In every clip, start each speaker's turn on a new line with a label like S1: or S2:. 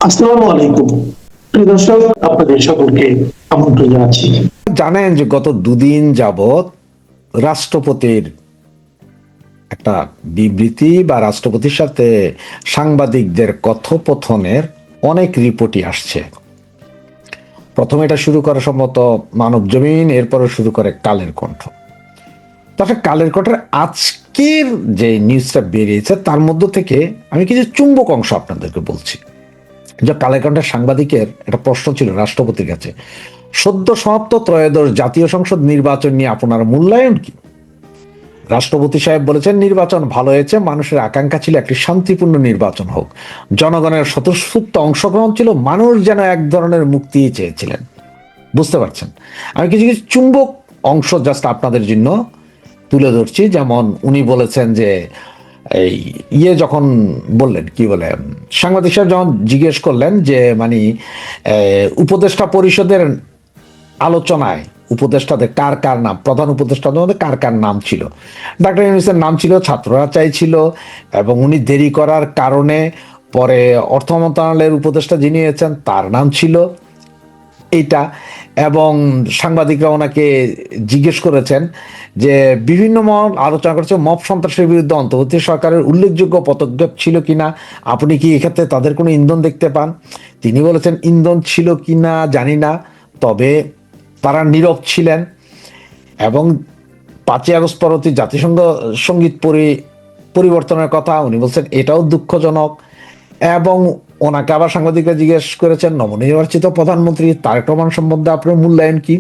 S1: আসসালামু আলাইকুম প্রিয় দর্শক, আপনাদের সকলকে আমন্ত্রণ জানাচ্ছি।
S2: জানেন যে গত দুদিন যাবৎ রাষ্ট্রপতির একটা বিবৃতি বা রাষ্ট্রপতির সাথে সাংবাদিকদের কথোপকথনের অনেক রিপোর্টই আসছে। প্রথমে এটা শুরু করে সম্ভবত মানবজমিন, এরপরে শুরু করে কালের কণ্ঠ। তারপরে কালের কণ্ঠের আজকের যে নিউজটা বেরিয়েছে তার মধ্য থেকে আমি কিছু চুম্বক অংশ আপনাদেরকে বলছি। যে কালের কণ্ঠের সাংবাদিকের একটা প্রশ্ন ছিল রাষ্ট্রপতির কাছে, সদ্য সমাপ্ত ত্রয়োদশ জাতীয় সংসদ নির্বাচন নিয়ে আপনার মূল্যায়ন কি? রাষ্ট্রপতি সাহেব বলেছেন, নির্বাচন ভালো হয়েছে, মানুষের আকাঙ্ক্ষা ছিল একটি শান্তিপূর্ণ নির্বাচন হোক, জনগণের স্বতঃস্ফূর্ত অংশগ্রহণ ছিল, মানুষ যেন এক ধরনের মুক্তি চেয়েছিলেন। বুঝতে পারছেন? আমি কিছু কিছু চুম্বক অংশ জাস্ট আপনাদের জন্য তুলে ধরছি। যেমন উনি বলেছেন যে এই যখন বললেন কি বলে, সাংবাদিক সাহেব যখন জিজ্ঞেস করলেন যে মানে উপদেষ্টা পরিষদের আলোচনায় উপদেষ্টাদের কার কার নাম, প্রধান উপদেষ্টাদের মধ্যে কার কার নাম ছিল, ডাক্তার ইউনূসের নাম ছিল, ছাত্ররা চাইছিল, এবং উনি দেরি করার কারণে পরে অর্থ মন্ত্রণালয়ের উপদেষ্টা যিনি হয়েছেন তার নাম ছিল এইটা। এবং সাংবাদিকরা ওনাকে জিজ্ঞেস করেছেন যে বিভিন্ন মহল আলোচনা করেছে মব সন্ত্রাসের বিরুদ্ধে অন্তর্বর্তী সরকারের উল্লেখযোগ্য পদক্ষেপ ছিল কিনা, আপনি কি এক্ষেত্রে তাদের কোনো ইন্ধন দেখতে পান? তিনি বলেছেন ইন্ধন ছিল কিনা জানি না, তবে তারা নীরব ছিলেন। এবং 5ই আগস্ট পরবর্তী জাতিসংঘ সঙ্গীত পরিবর্তনের কথা উনি বলছেন এটাও দুঃখজনক। এবং ওনাকে আবার সাংবাদিকরা জিজ্ঞেস করেছেন নবনির্বাচিত প্রধানমন্ত্রী তারেক রহমান সম্বন্ধে আপনার মূল্যায়ন কি?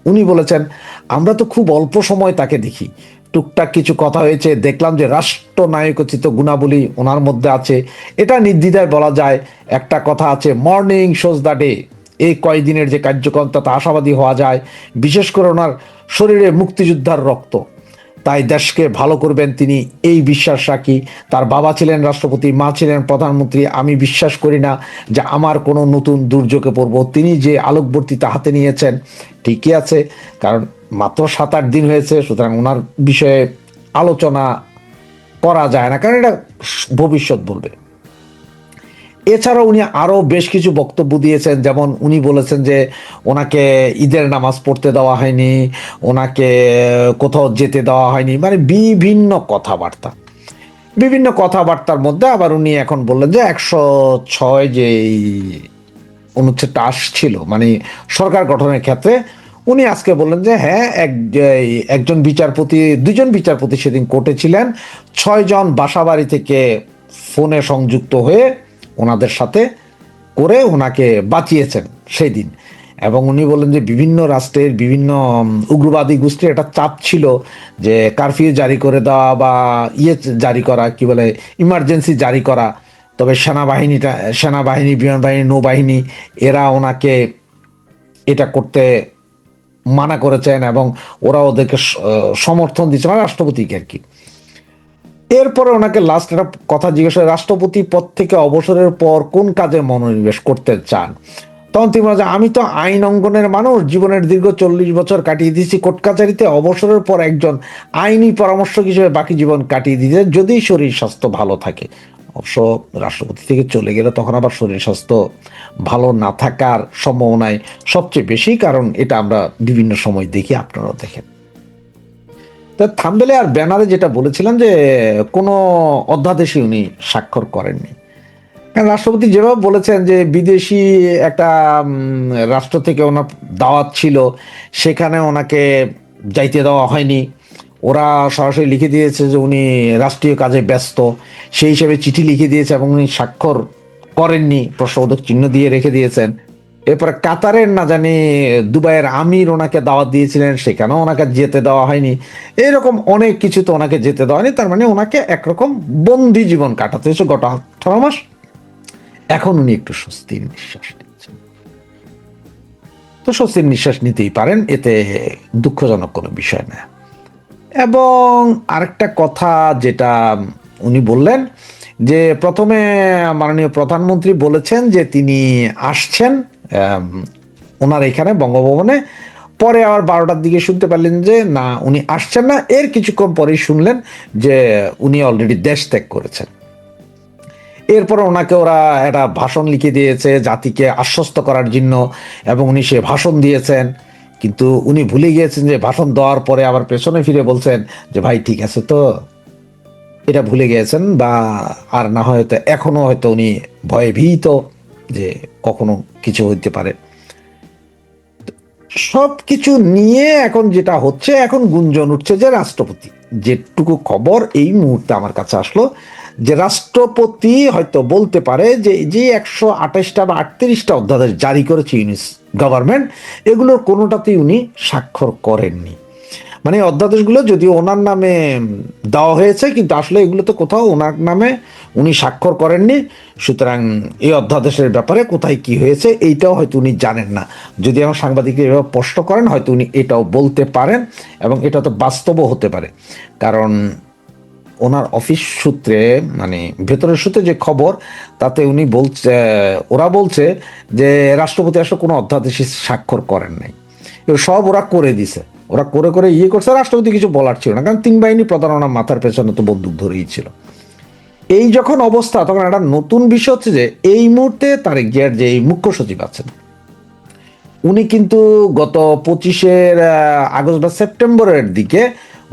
S2: উনি বলেছেন আমরা তো খুব অল্প সময় তাকে দেখি, টুকটাক কিছু কথা হয়েছে, দেখলাম যে রাষ্ট্রনায়কোচিত গুণাবলী ওনার মধ্যে আছে, এটা নির্দ্বিধায় বলা যায়। একটা কথা আছে, মর্নিং শোজ দ্য ডে, এই কয়দিনের যে কার্যক্রম তাতে আশাবাদী হওয়া যায়, বিশেষ করে ওনার শরীরে মুক্তিযোদ্ধার রক্ত, তাই দেশকে ভালো করবেন তিনি, এই বিশ্বাস রাখি। তার বাবা ছিলেন রাষ্ট্রপতি, মা ছিলেন প্রধানমন্ত্রী, আমি বিশ্বাস করি না যে আমার কোনো নতুন দুর্যোগে পড়ব। তিনি যে আলোকবর্তিতা হাতে নিয়েছেন ঠিকই আছে, কারণ মাত্র 7-8 দিন হয়েছে, সুতরাং ওনার বিষয়ে আলোচনা করা যায় না, কারণ এটা ভবিষ্যৎ বলবে। এছাড়াও উনি আরো বেশ কিছু বক্তব্য দিয়েছেন, যেমন উনি বলেছেন যে ওনাকে ঈদের নামাজ পড়তে দেওয়া হয়নি, ওনাকে কোথাও যেতে দেওয়া হয়নি, মানে বিভিন্ন কথাবার্তার মধ্যে আবার উনি এখন বললেন যে 106 যে অনুচ্ছেদটা আসছিল মানে সরকার গঠনের ক্ষেত্রে, উনি আজকে বললেন যে হ্যাঁ একজন বিচারপতি, দুজন বিচারপতি সেদিন কোর্টে ছিলেন, 6 জন বাসাবাড়ি থেকে ফোনে সংযুক্ত হয়ে ওনাদের সাথে করে ওনাকে বাঁচিয়েছেন সেই দিন। এবং উনি বললেন যে বিভিন্ন রাষ্ট্রের বিভিন্ন উগ্রবাদী গোষ্ঠীর একটা চাপ ছিল যে কারফিউ জারি করে দেওয়া বা জারি করা, কি বলে, ইমার্জেন্সি জারি করা, তবে সেনাবাহিনী, বিমান বাহিনী, নৌবাহিনী এরা ওনাকে এটা করতে মানা করেছেন এবং ওরা ওদেরকে সমর্থন দিচ্ছে, মানে রাষ্ট্রপতিকে আর কি। এরপরে ওনাকে লাস্ট একটা কথা জিজ্ঞেস করে, রাষ্ট্রপতি পদ থেকে অবসরের পর কোন কাজে মনোনিবেশ করতে চান? তখন তিনি বলেন, আমি তো আইন অঙ্গনের মানুষ, জীবনের দীর্ঘ 40 বছর কাটিয়ে দিয়েছি কোর্ট কাছারিতে, অবসরের পর একজন আইনি পরামর্শক হিসেবে বাকি জীবন কাটিয়ে দিতে, যদি শরীর স্বাস্থ্য ভালো থাকে। অবশ্য রাষ্ট্রপতি থেকে চলে গেলে তখন আবার শরীর স্বাস্থ্য ভালো না থাকার সম্ভাবনায় সবচেয়ে বেশি, কারণ এটা আমরা বিভিন্ন সময় দেখি, আপনারাও দেখেন। থাম্বনেলে আর ব্যানারে যেটা বলেছিলেন যে কোনো অধ্যাদেশই উনি স্বাক্ষর করেননি, কারণ রাষ্ট্রপতি যেভাবে বলেছেন যে বিদেশি একটা রাষ্ট্র থেকে ওনার দাওয়াত ছিল, সেখানে ওনাকে যাইতে দেওয়া হয়নি। ওরা সরাসরি লিখে দিয়েছে যে উনি রাষ্ট্রীয় কাজে ব্যস্ত, সেই হিসেবে চিঠি লিখে দিয়েছে এবং উনি স্বাক্ষর করেননি, প্রশ্নবোধক চিহ্ন দিয়ে রেখে দিয়েছেন। এরপরে কাতারের না জানি দুবাইয়ের আমির ওনাকে দাওয়াত দিয়েছিলেন, সেখানেও ওনাকে যেতে দেওয়া হয়নি। এরকম অনেক কিছু তো ওনাকে যেতে দেওয়া হয়নি, তার মানে ওনাকে একরকম বন্দি জীবন কাটাতে হয়েছে গত 18 মাস। এখন উনি একটু স্বস্তির নিঃশ্বাস নিচ্ছেন, তো স্বস্তির নিঃশ্বাস নিতেই পারেন, এতে দুঃখজনক কোনো বিষয় না। এবং আরেকটা কথা যেটা উনি বললেন যে প্রথমে মাননীয় প্রধানমন্ত্রী বলেছেন যে তিনি আসছেন ওনার এখানে বঙ্গভবনে, পরে আবার 12টার দিকে শুনতে পারলেন যে না উনি আসছেন না, এর কিছুক্ষণ পরেই শুনলেন যে উনি অলরেডি দেশ ত্যাগ করেছেন। এরপর ওনাকে ওরা একটা ভাষণ লিখে দিয়েছে জাতিকে আশ্বস্ত করার জন্য, এবং উনি সে ভাষণ দিয়েছেন। কিন্তু উনি ভুলে গিয়েছেন যে ভাষণ দেওয়ার পরে আবার পেছনে ফিরে বলছেন যে ভাই ঠিক আছে তো, এটা ভুলে গিয়েছেন, বা আর না হয়তো এখনো হয়তো উনি ভয়ে ভীত যে কখনো কিছু হইতে পারে। সব কিছু নিয়ে এখন যেটা হচ্ছে, এখন গুঞ্জন উঠছে যে রাষ্ট্রপতি, যেটুকু খবর এই মুহূর্তে আমার কাছে আসলো, যে রাষ্ট্রপতি হয়তো বলতে পারে যে যে 128টা বা 38টা অধ্যাদেশ জারি করেছে ইউনিস গভর্নমেন্ট, এগুলোর কোনোটাতেই উনি স্বাক্ষর করেননি। মানে অধ্যাদেশগুলো যদিও ওনার নামে দেওয়া হয়েছে, কিন্তু আসলে এগুলো তো কোথাও ওনার নামে উনি স্বাক্ষর করেননি। সুতরাং এই অধ্যাদেশের ব্যাপারে কোথায় কি হয়েছে এইটাও হয়তো উনি জানেন না। যদি আমার সাংবাদিকরা এভাবে প্রশ্ন করেন, হয়তো উনি এটাও বলতে পারেন, এবং এটা তো বাস্তবও হতে পারে। কারণ ওনার অফিস সূত্রে, মানে ভেতরের সূত্রে যে খবর, তাতে উনি বলছে, ওরা বলছে যে রাষ্ট্রপতি আসলে কোনো অধ্যাদেশে স্বাক্ষর করেন নাই, সব ওরা করে দিছে। ওরা করে করে ইয়ে করছে, রাষ্ট্রপতি কিছু বলার ছিল না, কারণ তিন বাহিনী প্রধান ওনার মাথার পেছনে তো বন্দুক ধরেই ছিল। এই যখন অবস্থা, তখন একটা নতুন বিষয় হচ্ছে যে এই মুহূর্তে তারেক জিয়ার যে মুখ্য সচিব আছেন, উনি কিন্তু গত 25 আগস্ট বা সেপ্টেম্বরের দিকে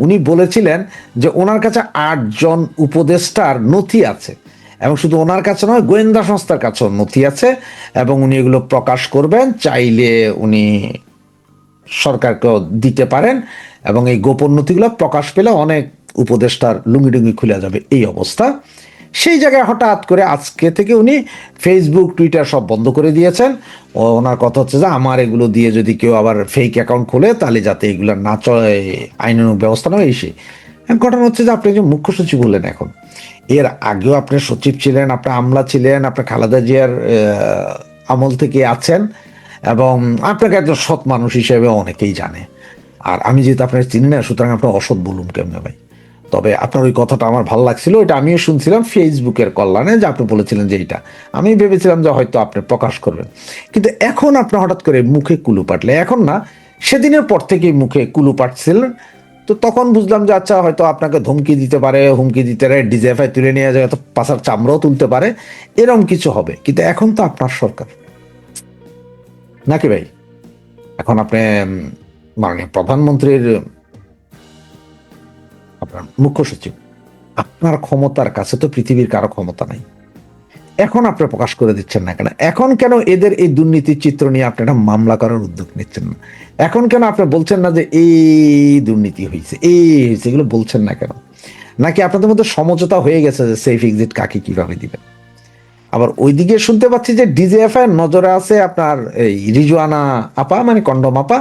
S2: উনি বলেছিলেন যে ওনার কাছে 8 জন উপদেষ্টার নথি আছে, এবং শুধু ওনার কাছে নয়, গোয়েন্দা সংস্থার কাছেও নথি আছে, এবং উনি এগুলো প্রকাশ করবেন, চাইলে উনি সরকারকেও দিতে পারেন, এবং এই গোপন নথিগুলো প্রকাশ পেলে অনেক উপদেষ্টার লুঙ্গি খুলে যাবে, এই অবস্থা। সেই জায়গায় হঠাৎ করে আজকে থেকে উনি ফেসবুক টুইটার সব বন্ধ করে দিয়েছেন। ওনার কথা হচ্ছে যে আমার এগুলো দিয়ে যদি কেউ আবার ফেক অ্যাকাউন্ট খোলে, তাহলে যাতে এগুলো না চলে, আইনানুগ ব্যবস্থা নেওয়া এসে। ঘটনা হচ্ছে যে আপনি যে মুখ্য সচিব বললেন, এখন এর আগেও আপনি সচিব ছিলেন, আপনার আমলা ছিলেন, আপনার খালেদা জিয়ার আমল থেকে আছেন, এবং আপনাকে একজন সৎ মানুষ হিসেবে অনেকেই জানে। আর আমি যেহেতু আপনার চিনি না, সুতরাং আপনার অসৎ বলুন কেমনে ভাই। তবে আপনার ওই কথাটা আমার ভালো লাগছিল, এটা আমিও শুনছিলাম ফেসবুকের কল্যাণে, যে আপনি বলেছিলেন যে এইটা, আমি ভেবেছিলাম যে হয়তো আপনি প্রকাশ করবেন। কিন্তু এখন আপনি হঠাৎ করে মুখে কুলু পাটলে, এখন না, সেদিনের পর থেকেই মুখে কুলু পাটছিলেন। তো তখন বুঝলাম যে আচ্ছা, হয়তো আপনাকে ধমকি দিতে পারে, হুমকি দিতে পারে, ডিজিএফআই তুলে নিয়ে যায়, হয়তো পাশার চামড়াও তুলতে পারে, এরকম কিছু হবে। কিন্তু এখন তো আপনার সরকার নাকি ভাই, এখন আপনি মাননীয় প্রধানমন্ত্রীর আপনার মুখ্য সচিব, আপনার ক্ষমতার কাছে তো পৃথিবীর কারো ক্ষমতা নাই। এখন আপনি প্রকাশ করে দিচ্ছেন না কেন? এখন কেন এদের এই দুর্নীতির চিত্র নিয়ে আপনি একটা মামলা করার উদ্যোগ নিচ্ছেন না? এখন কেন আপনি বলছেন না যে এই দুর্নীতি হয়েছে, এই হয়েছে, এগুলো বলছেন না কেন? নাকি আপনাদের মধ্যে সমঝোতা হয়ে গেছে যে সেফ এক্সিট কাকে কিভাবে দিবেন? আবার ওইদিকে শুনতে পাচ্ছি যে ডিজিএফআই নজরে আছে আপনার এই রিজওয়ানা আপা, মানে কন্ডম আপা,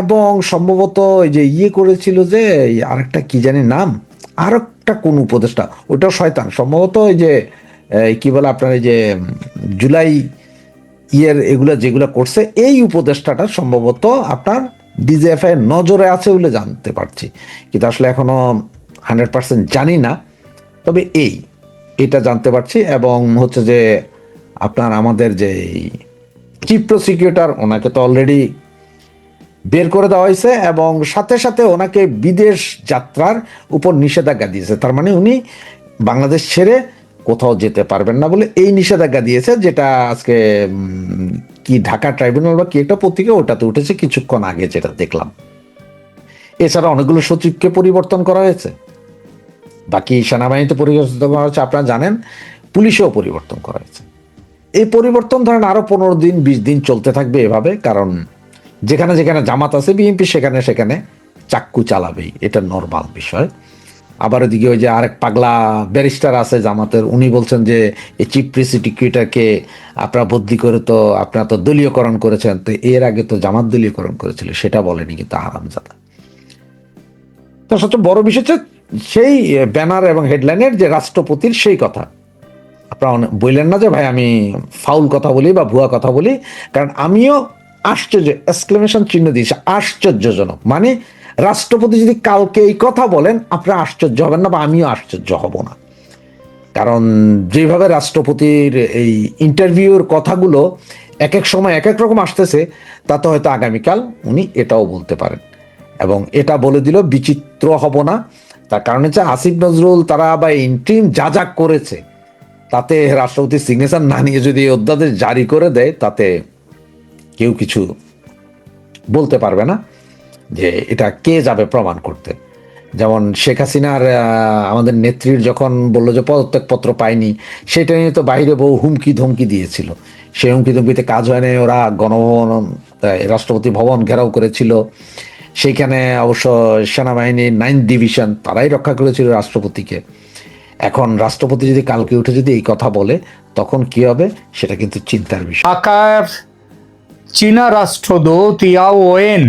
S2: এবং সম্ভবত ওই যে ইয়ে করেছিল যে আরেকটা কি জানি নাম, আরেকটা কোন উপদেষ্টা, ওটাও শয়তান সম্ভবত, ওই যে কি বলে আপনার এই যে জুলাই ইয়ের এগুলা যেগুলো করছে, এই উপদেষ্টাটা সম্ভবত আপনার ডিজিএফআই নজরে আছে বলে জানতে পারছি, কিন্তু আসলে এখনো 100% জানি না। তবে এটা জানতে পারছি, এবং হচ্ছে যে আপনার আমাদের যে চিফ প্রসিকিউটর, ওনাকে তো অলরেডি বের করে দেওয়া হয়েছে, এবং সাথে সাথে ওনাকে বিদেশ যাত্রার উপর নিষেধাজ্ঞা দিয়েছে। তার মানে উনি বাংলাদেশ ছেড়ে কোথাও যেতে পারবেন না বলে এই নিষেধাজ্ঞা দিয়েছে, যেটা আজকে কি ঢাকা ট্রাইব্যুনাল বা কি একটা পত্রিকা, ওটাতে উঠেছে কিছুক্ষণ আগে, যেটা দেখলাম। এছাড়া অনেকগুলো সচিবকে পরিবর্তন করা হয়েছে, বাকি সেনাবাহিনীতে পরিবর্তন করা হয়েছে, আপনারা জানেন, পুলিশেও পরিবর্তন করা হয়েছে। এই পরিবর্তন ধরেন আরো 15 দিন 20 দিন চলতে থাকবে এভাবে, কারণ যেখানে যেখানে জামাত আছে বিএনপি সেখানে সেখানে চাক্কু চালাবেই, এটা নর্মাল বিষয়। আবার ওদিকে ওই যে আরেক পাগলা ব্যারিস্টার আছে জামাতের, উনি বলছেন যে এই চিফ প্রসিকিউটরকে আপনারা বদলি করে তো আপনারা তো দলীয়করণ করেছেন, তো এর আগে তো জামাত দলীয়করণ করেছিল, সেটা বলেনি কিন্তু হারামজাদা। তো সবচেয়ে বড় বিষয় হচ্ছে সেই ব্যানার এবং হেডলাইনের যে রাষ্ট্রপতির সেই কথা, আপনারা বললেন না যে ভাই আমি ফাউল কথা বলি বা ভুয়া কথা বলি, কারণ আমিও আশ্চর্য, এক্সক্লেমেশন চিহ্ন দিয়েছে, আশ্চর্যজনক। মানে রাষ্ট্রপতি যদি কালকে এই কথা বলেন, আপনারা আশ্চর্য হবেন না, বা আমিও আশ্চর্য হব না। কারণ যেভাবে রাষ্ট্রপতির এই ইন্টারভিউর কথাগুলো এক এক সময় এক এক রকম আসতেছে, তাতে হয়তো আগামীকাল উনি এটাও বলতে পারেন, এবং এটা বলে দিল বিচিত্র হব না। তার কারণ হচ্ছে আসিফ নজরুল তারা বা ইন্ট্রিম যা যা করেছে, তাতে রাষ্ট্রপতির সিগনেচার না নিয়ে যদি এই অধ্যাদেশ জারি করে দেয়, তাতে কেউ কিছু বলতে পারবে না যে এটা কে যাবে প্রমাণ করতে। যেমন শেখ হাসিনার আমাদের নেত্রীর যখন বললো যে পদত্যাগপত্র পায়নি, সেটা নিয়ে তো বাইরে বহু হুমকি ধমকি দিয়েছিল। সেই হুমকি ধমকিতে কাজ হয় নাই, ওরা গণভবন, রাষ্ট্রপতি ভবন ঘেরাও করেছিল। সেইখানে অবশ্য সেনাবাহিনীর 9th ডিভিশন তারাই রক্ষা করেছিল রাষ্ট্রপতিকে। এখন রাষ্ট্রপতি যদি কালকে উঠে যদি এই কথা বলে, তখন কি হবে সেটা কিন্তু চিন্তার বিষয়।
S3: ঢাকার চীনা রাষ্ট্রদূত ইয়াও ওয়েন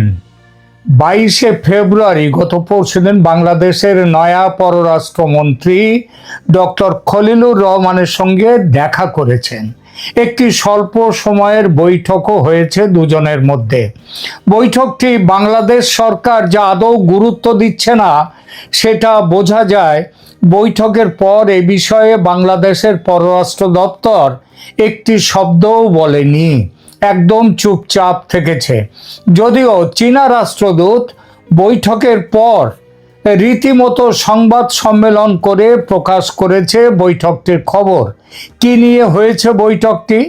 S3: 22শে ফেব্রুয়ারি গত পরশুদিন বাংলাদেশের নয়া পররাষ্ট্রমন্ত্রী ডক্টর খলিলুর রহমানের সঙ্গে দেখা করেছেন। একটি স্বল্প সময়ের বৈঠকও হয়েছে দুজনের মধ্যে। বৈঠকটি বাংলাদেশ সরকার যা আদৌ গুরুত্ব দিচ্ছে না সেটা বোঝা যায়। বৈঠকের পর এ বিষয়ে বাংলাদেশের পররাষ্ট্র দপ্তর একটি শব্দও বলেনি, একদম চুপচাপ থেকেছে। যদিও চীনা রাষ্ট্রদূত বৈঠকের পর রীতিমতো সংবাদ সম্মেলন করে প্রকাশ করেছে বৈঠকটির খবর। কি নিয়ে হয়েছে বৈঠকটি?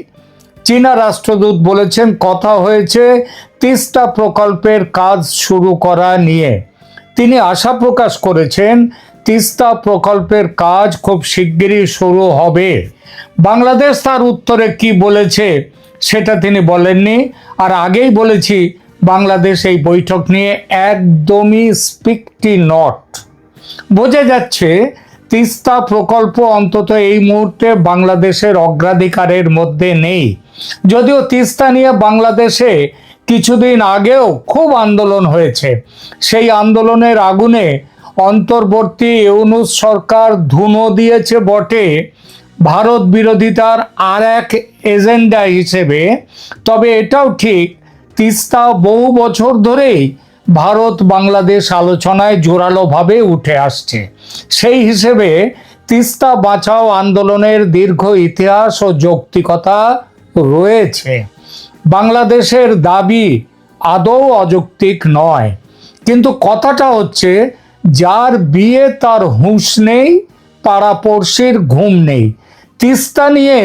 S3: চীনা রাষ্ট্রদূত বলেছেন, কথা হয়েছে তিস্তা প্রকল্পের কাজ শুরু করা নিয়ে। তিনি আশা প্রকাশ করেছেন তিস্তা প্রকল্পের কাজ খুব শিগগিরই শুরু হবে। বাংলাদেশ তার উত্তরে কি বলেছে সেটা তিনি বলেননি। আর আগেই বলেছি, বাংলাদেশ এই বৈঠক নিয়ে একদমই স্পিকটি নট। বোঝা যাচ্ছে তিস্তা প্রকল্প অন্তত এই মুহূর্তে বাংলাদেশের অগ্রাধিকারের মধ্যে নেই। যদিও তিস্তা নিয়ে বাংলাদেশে কিছুদিন আগেও খুব আন্দোলন হয়েছে। সেই আন্দোলনের আগুনে অন্তর্বর্তী ইউনূস সরকার ধুনো দিয়েছে বটে ভারত বিরোধিতার আর এক এজেন্ডা হিসেবে। তবে এটাও ঠিক, তিস্তা বহু বছর ধরেই ভারত বাংলাদেশ আলোচনায় জোরালোভাবে উঠে আসছে। সেই হিসেবে তিস্তা বাঁচাও আন্দোলনের দীর্ঘ ইতিহাস ও যৌক্তিকতা রয়েছে। বাংলাদেশের দাবি আদৌ অযৌক্তিক নয়, কিন্তু কথাটা হচ্ছে, যার বিয়ে তার হুঁশ নেই, পাড়াপড়শির ঘুম নেই। তিস্তা নিয়ে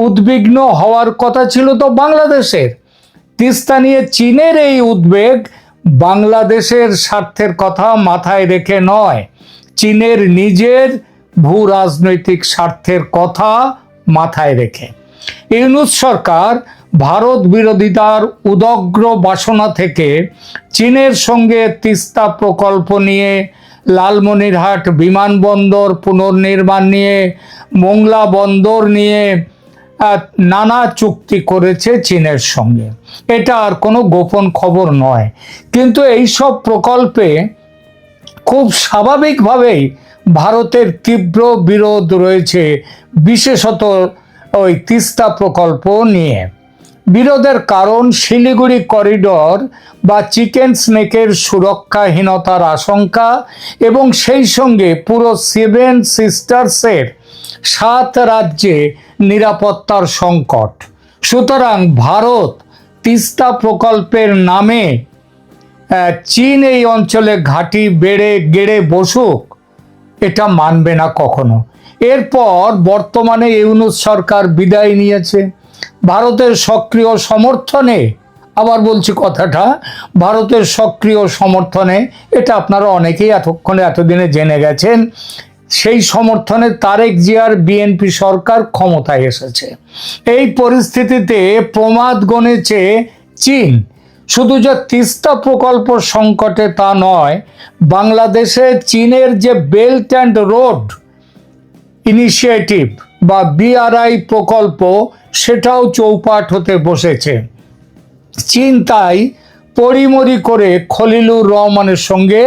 S3: উদ্বিগ্ন হওয়ার কথা ছিল তো বাংলাদেশের। তিস্তা নিয়ে চীনের এই উদ্বেগ বাংলাদেশের স্বার্থের কথা মাথায় রেখে নয়, চীনের নিজের ভূ রাজনৈতিক স্বার্থের কথা মাথায় রেখে। ইউনূস সরকার ভারত বিরোধিতার উদগ্র বাসনা থেকে চীনের সঙ্গে তিস্তা প্রকল্প নিয়ে, লালমনিরহাট বিমানবন্দর পুনর্নির্মাণ নিয়ে, মোংলা বন্দর নিয়ে নানা চুক্তি করেছে চীনের সঙ্গে। এটা আর কোনো গোপন খবর নয়। কিন্তু এইসব প্রকল্পে খুব স্বাভাবিকভাবেই ভারতের তীব্র বিরোধ রয়েছে, বিশেষত ওই তিস্তা প্রকল্প নিয়ে। বিরোধের কারণ শিলিগুড়ি করিডর বা চিকেন স্নেকের সুরক্ষাহীনতার আশঙ্কা এবং সেই সঙ্গে পুরো 7 সিস্টার্সের 7 রাজ্যে নিরাপত্তার সংকট। সুতরাং ভারত তিস্তা প্রকল্পের নামে চীন এই অঞ্চলে ঘাঁটি গেড়ে বসুক, এটা মানবে না কখনো। এরপর বর্তমানে ইউনূস সরকার বিদায় নিয়েছে ভারতের সক্রিয় সমর্থনে। আবার বলছি কথাটা, ভারতের সক্রিয় সমর্থনে। এটা আপনারা অনেকেই এতদিনে জেনে গেছেন। সেই সমর্থনে তারেক জিয়ার বিএনপি সরকার ক্ষমতায় এসেছে। এই পরিস্থিতিতে প্রমাদ গণেছে চীন। শুধু যে তিস্তা প্রকল্প সংকটে তা নয়, বাংলাদেশে চীনের যে বেল্ট অ্যান্ড রোড ইনিশিয়েটিভ বা BRI প্রকল্প, সেটাও চৌপাট হতে বসেছে। চীন তাই পরিমরি করে খলিলুর রহমানের সঙ্গে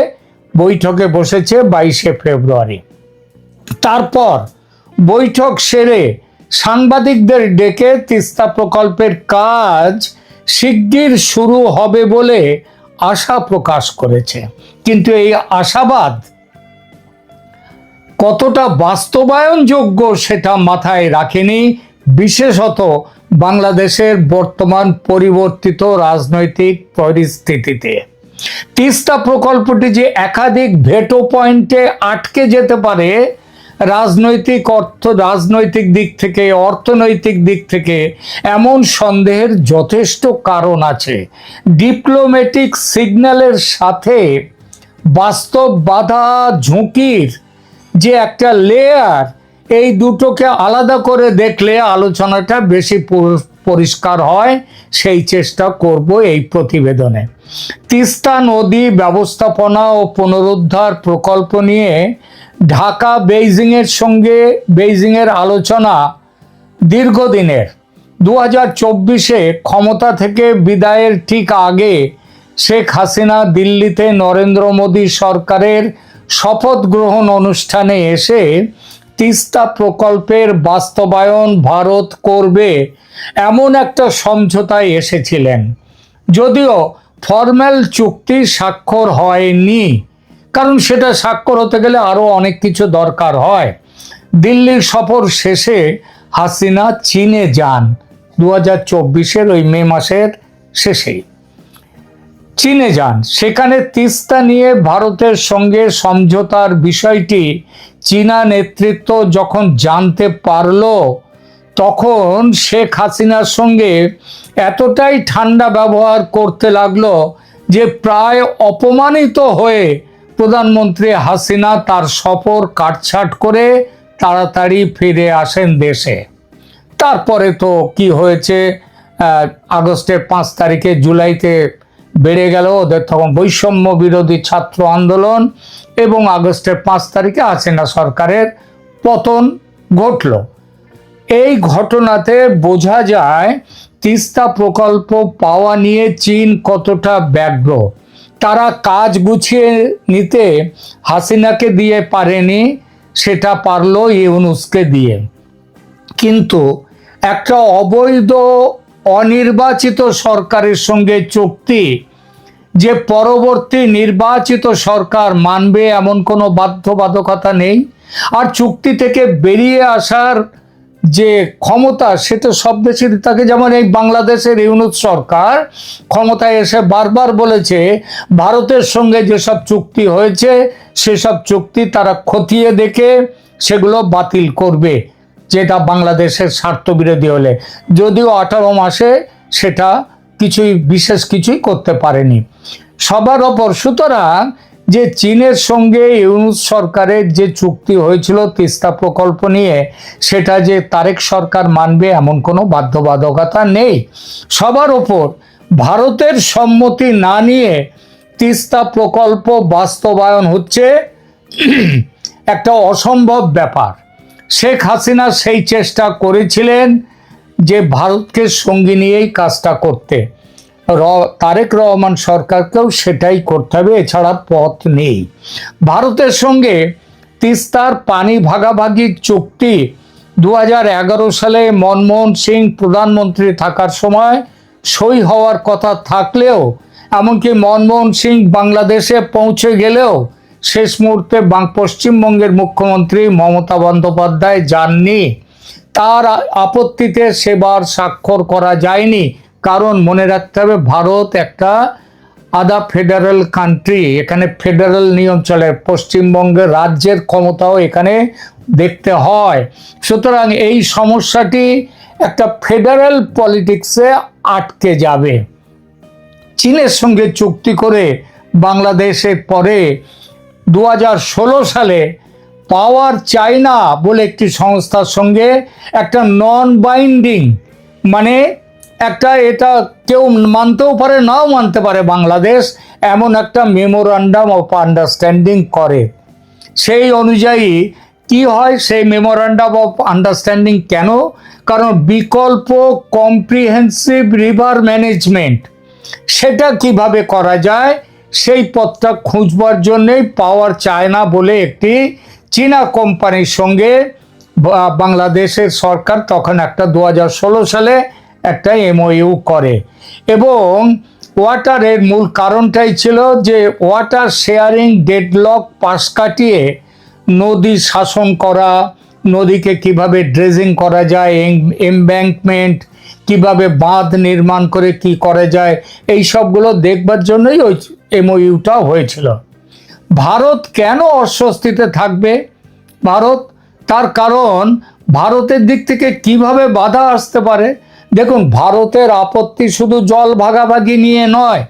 S3: বৈঠকে বসেছে 22শে ফেব্রুয়ারি। তারপর বৈঠক সেরে সাংবাদিকদের ডেকে তিস্তা প্রকল্পের কাজ শিগগির শুরু হবে বলে আশা প্রকাশ করেছে। কিন্তু এই আশাবাদ কতটা বাস্তবায়নযোগ্য সেটা মাথায় রাখেনি, বিশেষত বাংলাদেশের বর্তমান পরিবর্তিত রাজনৈতিক পরিস্থিতিতে। তিস্তা প্রকল্পটি যে একাধিক ভেটো পয়েন্টে আটকে যেতে পারে রাজনৈতিক দিক থেকে, অর্থনৈতিক দিক থেকে এমন সন্দেহের যথেষ্ট কারণ আছে। ডিপ্লোম্যাটিক সিগন্যালের সাথে বাস্তব বাধা ঝুঁকির যে একটা লেয়ার, এই দুটোকে আলাদা করে দেখলে আলোচনাটা বেশি পরিষ্কার হয়। সেই চেষ্টা করব এই প্রতিবেদনে। তিস্তা নদী ব্যবস্থাপনা ও পুনরুদ্ধার প্রকল্প নিয়ে ঢাকা বেইজিংয়ের আলোচনা দীর্ঘদিনের। 2024-এ ক্ষমতা থেকে বিদায়ের ঠিক আগে শেখ হাসিনা দিল্লিতে নরেন্দ্র মোদী সরকারের শপথ গ্রহণ অনুষ্ঠানে এসে তিস্তা প্রকল্পের বাস্তবায়ন ভারত করবে এমন একটা সমঝোতায় এসেছিলেন। যদিও ফরম্যাল চুক্তি স্বাক্ষর হয়নি, কারণ সেটা স্বাক্ষর হতে গেলে আরও অনেক কিছু দরকার হয়। দিল্লির সফর শেষে হাসিনা চীনে যান 2024-এর ওই মে মাসের শেষেই চীনে যান। সেখানে তিস্তা নিয়ে ভারতের সঙ্গে সমঝোতার বিষয়টি চীনা নেতৃত্ব যখন জানতে পারল, তখন শেখ হাসিনার সঙ্গে এতটাই ঠান্ডা ব্যবহার করতে লাগলো যে প্রায় অপমানিত হয়ে প্রধানমন্ত্রী হাসিনা তার সফর কাটছাট করে তাড়াতাড়ি ফিরে আসেন দেশে। তারপরে তো কি হয়েছে, আগস্টের 5 তারিখে, জুলাইতে বেড়ে গেল ওদের তখন বৈষম্য বিরোধী ছাত্র আন্দোলন, এবং আগস্টের 5 তারিখে হাসিনা সরকারের পতন ঘটল। এই ঘটনাতে বোঝা যায় তিস্তা প্রকল্প পাওয়া নিয়ে চীন কতটা ব্যগ্র। তারা কাজ গুছিয়ে নিতে হাসিনাকে দিয়ে পারেনি, সেটা পারলো ইউনূসকে দিয়ে। কিন্তু একটা অবৈধ অনির্বাচিত সরকারের সঙ্গে চুক্তি যে পরবর্তী নির্বাচিত সরকার মানবে এমন কোনো বাধ্যবাধকতা নেই। আর চুক্তি থেকে বেরিয়ে আসার যে ক্ষমতা সেটা সব দেশেরই থাকে। যেমন এই বাংলাদেশের ইউনূস সরকার ক্ষমতায় এসে বারবার বলেছে ভারতের সঙ্গে যেসব চুক্তি হয়েছে সেসব চুক্তি তারা খতিয়ে দেখে সেগুলো বাতিল করবে, যেটা বাংলাদেশের স্বার্থবিরোধী হলে। যদিও 18 মাসে সেটা বিশেষ কিছুই করতে পারেনি সবার ওপর। সুতরাং যে চীনের সঙ্গে ইউনূস সরকারের যে চুক্তি হয়েছিল তিস্তা প্রকল্প নিয়ে, সেটা যে তারেক সরকার মানবে এমন কোনো বাধ্যবাধকতা নেই। সবার ওপর ভারতের সম্মতি না নিয়ে তিস্তা প্রকল্প বাস্তবায়ন হচ্ছে একটা অসম্ভব ব্যাপার। শেখ হাসিনা সেই চেষ্টা করেছিলেন যে ভারতকে সঙ্গে নিয়েই কাজটা করতে। তারেক রহমান সরকারকেও সেটাই করতে হবে, এছাড়া পথ নেই। ভারতের সঙ্গে তিস্তার পানি ভাগাভাগির চুক্তি 2011 সালে মনমোহন সিং প্রধানমন্ত্রী থাকার সময় সই হওয়ার কথা থাকলেও, এমনকি মনমোহন সিং বাংলাদেশে পৌঁছে গেলেও শেষ মুহূর্তে পশ্চিমবঙ্গের মুখ্যমন্ত্রী মমতা বন্দ্যোপাধ্যায় যাননি। তার আপত্তিতে সেবার স্বাক্ষর করা যায়নি, কারণ মনে রাখতে হবে ভারত একটা আধা ফেডারেল কান্ট্রি, এখানে ফেডারেল নিয়ম চলে, পশ্চিমবঙ্গের রাজ্যের ক্ষমতাও এখানে দেখতে হয়। সুতরাং এই সমস্যাটি একটা ফেডারেল পলিটিক্সে আটকে যাবে। চীনের সঙ্গে চুক্তি করে বাংলাদেশের পরে 2016 সালে পাওয়ার চায়না বলে একটি সংস্থার সঙ্গে একটা নন বাইন্ডিং, মানে একটা, এটা কেউ মানতেও পারে নাও মানতে পারে বাংলাদেশ, এমন একটা মেমোরান্ডাম অফ আন্ডারস্ট্যান্ডিং করে। সেই অনুযায়ী কি হয়, সেই মেমোরান্ডাম অফ আন্ডারস্ট্যান্ডিং কেন? কারণ বিকল্প কম্প্রিহেন্সিভ রিভার ম্যানেজমেন্ট সেটা কিভাবে করা যায় সেই পথটা খুঁজবার জন্যই পাওয়ার চায়না বলে একটি চীনা কোম্পানির সঙ্গে বাংলাদেশের সরকার তখন একটা 2016 সালে একটা MOU করে। এবং ওয়াটারের মূল কারণটাই ছিল যে ওয়াটার শেয়ারিং ডেডলক পাশ কাটিয়ে নদী শাসন করা, নদীকে কিভাবে ড্রেজিং করা যায়, এমব্যাঙ্কমেন্ট কিভাবে বাঁধ নির্মাণ করে কি করা যায়, এই সবগুলো দেখবার জন্যই ওই MOUটা হয়েছিল। ভারত কেন অস্বস্তিতে থাকবে? ভারত তার কারণ ভারতের দিক থেকে কিভাবে বাধা আসতে পারে। দেখুন, ভারতের আপত্তি শুধু জল ভাগাভাগি নিয়ে নয়,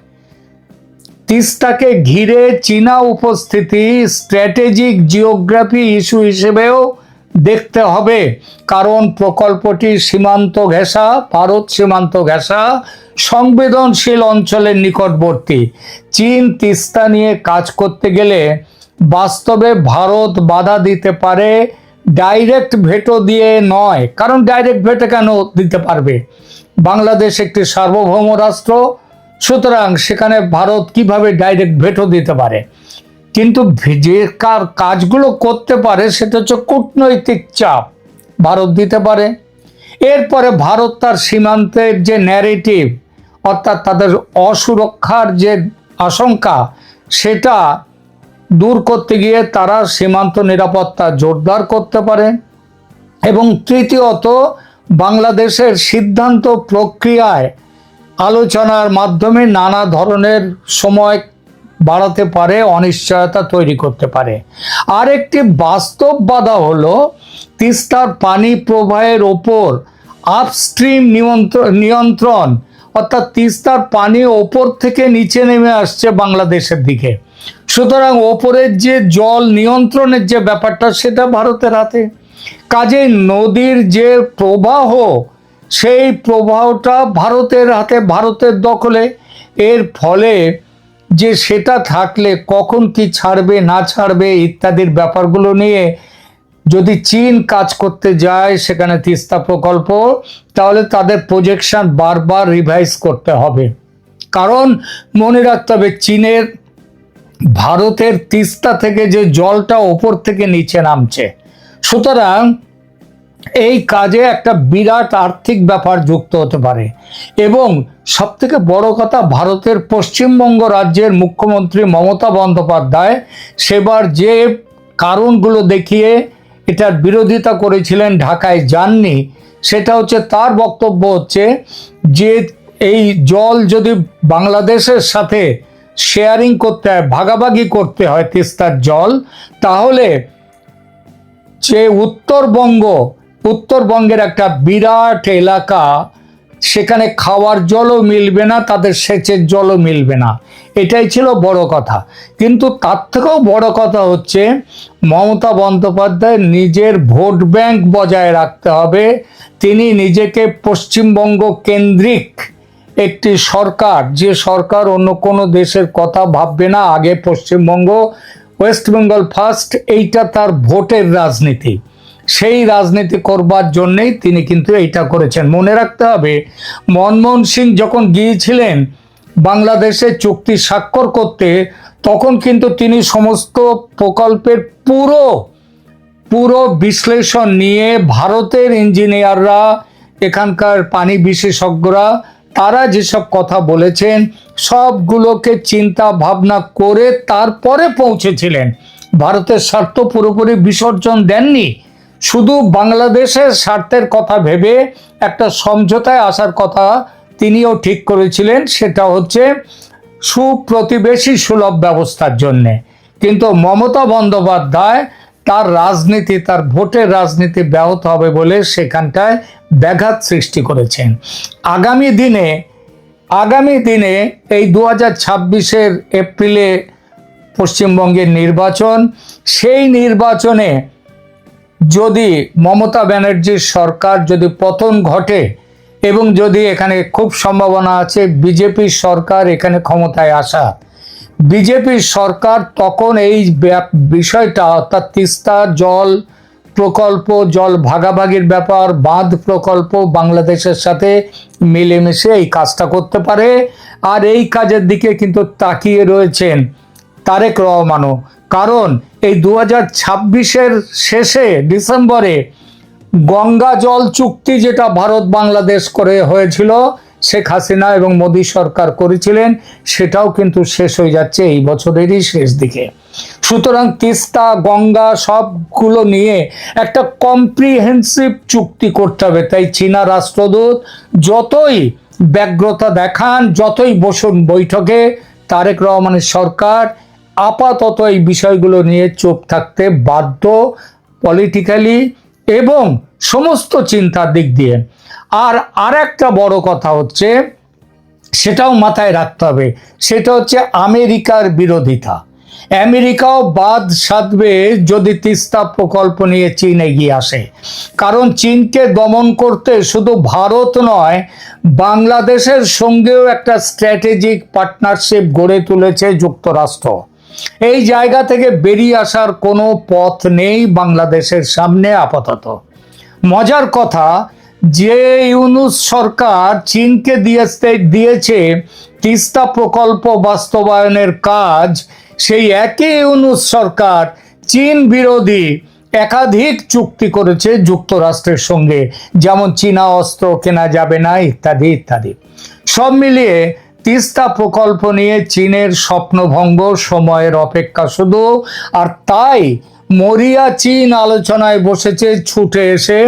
S3: তিস্তাকে ঘিরে চীনা উপস্থিতি স্ট্র্যাটেজিক জিওগ্রাফি ইস্যু হিসেবেও দেখতে হবে। কারণ প্রকল্পটি সীমান্ত ঘেঁষা, ভারত সীমান্ত ঘেঁষা সংবেদনশীল অঞ্চলের নিকটবর্তী। চীন তিস্তা নিয়ে কাজ করতে গেলে বাস্তবে ভারত বাধা দিতে পারে, ডাইরেক্ট ভেটো দিয়ে নয়। কারণ ডাইরেক্ট ভেটো কেন দিতে পারবে? বাংলাদেশ একটি সার্বভৌম রাষ্ট্র, সুতরাং সেখানে ভারত কিভাবে ডাইরেক্ট ভেটো দিতে পারে? কিন্তু যে কাজগুলো করতে পারে সেটা হচ্ছে কূটনৈতিক চাপ ভারত দিতে পারে। এরপরে ভারত তার সীমান্তের যে ন্যারেটিভ, অর্থাৎ তাদের অসুরক্ষার যে আশঙ্কা, সেটা দূর করতে গিয়ে তারা সীমান্ত নিরাপত্তা জোরদার করতে পারে। এবং তৃতীয়ত, বাংলাদেশের সিদ্ধান্ত প্রক্রিয়ায় আলোচনার মাধ্যমে নানা ধরনের সময় বাড়াতে পারে, অনিশ্চয়তা তৈরি করতে পারে। আরেকটি বাস্তব বাধা হলো তিস্তার পানি প্রবাহের ওপর আপস্ট্রিম নিয়ন্ত্রণ, অর্থাৎ তিস্তার পানি ওপর থেকে নিচে নেমে আসছে বাংলাদেশের দিকে। সুতরাং ওপরের যে জল নিয়ন্ত্রণের যে ব্যাপারটা, সেটা ভারতের হাতে। কাজেই নদীর যে প্রবাহ, সেই প্রবাহটা ভারতের হাতে, ভারতের দখলে। এর ফলে যে সেটা থাকলে কখন কি ছাড়বে না ছাড়বে ইত্যাদির ব্যাপারগুলো নিয়ে যদি চীন কাজ করতে যায় সেখানে তিস্তা প্রকল্প, তাহলে তাদের প্রজেকশন বারবার রিভাইজ করতে হবে। কারণ মনে রাখতে হবে, চীনের ভারতের তিস্তা থেকে যে জলটা ওপর থেকে নিচে নামছে, সুতরাং এই কাজে একটা বিরাট আর্থিক ব্যাপার যুক্ত হতে পারে। এবং সবথেকে বড় কথা, ভারতের পশ্চিমবঙ্গ রাজ্যের মুখ্যমন্ত্রী মমতা বন্দ্যোপাধ্যায় সেবার যে কারণগুলো দেখিয়ে এটার বিরোধিতা করেছিলেন, ঢাকায় যাননি, সেটা হচ্ছে তার বক্তব্য হচ্ছে যে এই জল যদি বাংলাদেশের সাথে শেয়ারিং করতে হয়, ভাগাভাগি করতে হয় তিস্তার জল, তাহলে যে উত্তরবঙ্গের একটা বিরাট এলাকা, সেখানে খাওয়ার জলও মিলবে না, তাদের সেচের জলও মিলবে না। এটাই ছিল বড় কথা। কিন্তু তার থেকেও বড় কথা হচ্ছে মমতা বন্দ্যোপাধ্যায় নিজের ভোট ব্যাংক বজায় রাখতে হবে। তিনি নিজেকে পশ্চিমবঙ্গ কেন্দ্রিক একটি সরকার, যে সরকার অন্য কোনো দেশের কথা ভাববে না, আগে পশ্চিমবঙ্গ, ওয়েস্ট বেঙ্গল ফার্স্ট, এইটা তার ভোটের রাজনীতি। সেই রাজনীতি করবার জন্যেই তিনি কিন্তু এইটা করেছেন। মনে রাখতে হবে, মনমোহন সিং যখন গিয়েছিলেন বাংলাদেশে চুক্তি স্বাক্ষর করতে, তখন কিন্তু তিনি সমস্ত প্রকল্পের পুরো বিশ্লেষণ নিয়ে ভারতের ইঞ্জিনিয়াররা, এখানকার পানি বিশেষজ্ঞরা, তারা যেসব কথা বলেছেন সবগুলোকে চিন্তা ভাবনা করে তারপরে পৌঁছেছিলেন। ভারতের স্বার্থ পুরোপুরি বিসর্জন দেননি, শুধু বাংলাদেশের স্বার্থের কথা ভেবে একটা সমঝোতায় আসার কথা তিনিও ঠিক করেছিলেন, সেটা হচ্ছে সুপ্রতিবেশী সুলভ ব্যবস্থার জন্যে। কিন্তু মমতা বন্দ্যোপাধ্যায় তার রাজনীতি, তার ভোটের রাজনীতি ব্যাহত হবে বলে সেখানটায় ব্যাঘাত সৃষ্টি করেছেন। আগামী দিনে এই 2026-এর এপ্রিলে পশ্চিমবঙ্গের নির্বাচন, সেই নির্বাচনে যদি মমতা ব্যানার্জির সরকার যদি পতন ঘটে, এবং যদি এখানে খুব সম্ভাবনা আছে বিজেপির সরকার এখানে ক্ষমতায় আসা, বিজেপির সরকার তখন এই বিষয়টা, অর্থাৎ তিস্তা জল প্রকল্প, জল ভাগাভাগির ব্যাপার, বাঁধ প্রকল্প, বাংলাদেশের সাথে মিলেমিশে এই কাজটা করতে পারে। আর এই কাজের দিকে কিন্তু তাকিয়ে রয়েছেন তারেক রহমানও। কারণ এই 2026-এর শেষে ডিসেম্বরে গঙ্গা জল চুক্তি যেটা ভারত বাংলাদেশ করে হয়েছিল, শেখ হাসিনা এবং মোদী সরকার করেছিলেন, সেটাও কিন্তু শেষ হয়ে যাচ্ছে এই বছরেরই শেষ দিকে। সুতরাং তিস্তা, গঙ্গা সবগুলো নিয়ে একটা কম্প্রিহেন্সিভ চুক্তি করতে হবে। তাই চীনা রাষ্ট্রদূত যতই ব্যগ্রতা দেখান, যতই বসুন বৈঠকে, তারেক রহমানের সরকার আপাতত এই বিষয়গুলো নিয়ে চুপ থাকতে বাধ্য। পলিটিক্যালি এবং সমস্ত চিন্তার দিক দিয়ে। আর একটা বড় কথা হচ্ছে, সেটাও মাথায় রাখতে হবে, সেটা হচ্ছে আমেরিকার বিরোধিতা। আমেরিকাও বাদ সাধবে যদি তিস্তা প্রকল্প নিয়ে চীন এগিয়ে আসে, কারণ চীনকে দমন করতে শুধু ভারত নয়, বাংলাদেশের সঙ্গেও একটা স্ট্র্যাটেজিক পার্টনারশিপ গড়ে তুলেছে যুক্তরাষ্ট্র। এই জায়গা থেকে বেরিয়ে আসার কোনো পথ নেই বাংলাদেশের সামনে আপাতত। মজার কথা, যে ইউনূস সরকার চীনকে দিয়েছে তিস্তা প্রকল্প বাস্তবায়নের কাজ, সেই একই ইউনূস সরকার চীন বিরোধী একাধিক চুক্তি করেছে যুক্তরাষ্ট্রের সঙ্গে, যেমন চীনা অস্ত্র কেনা যাবে না ইত্যাদি ইত্যাদি। সব মিলিয়ে তিস্তা প্রকল্প নিয়ে চীনের স্বপ্নভঙ্গ সময়ের অপেক্ষা শুধু। আর তাই মরিয়া চীন আলোচনায় বসেছে ছুটে এসে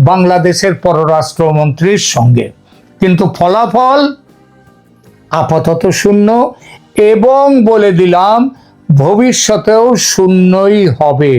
S3: বাংলাদেশের পররাষ্ট্রমন্ত্রীর সঙ্গে, কিন্তু ফলাফল আপাতত শূন্য, এবং বলে দিলাম ভবিষ্যতেও শূন্যই হবে।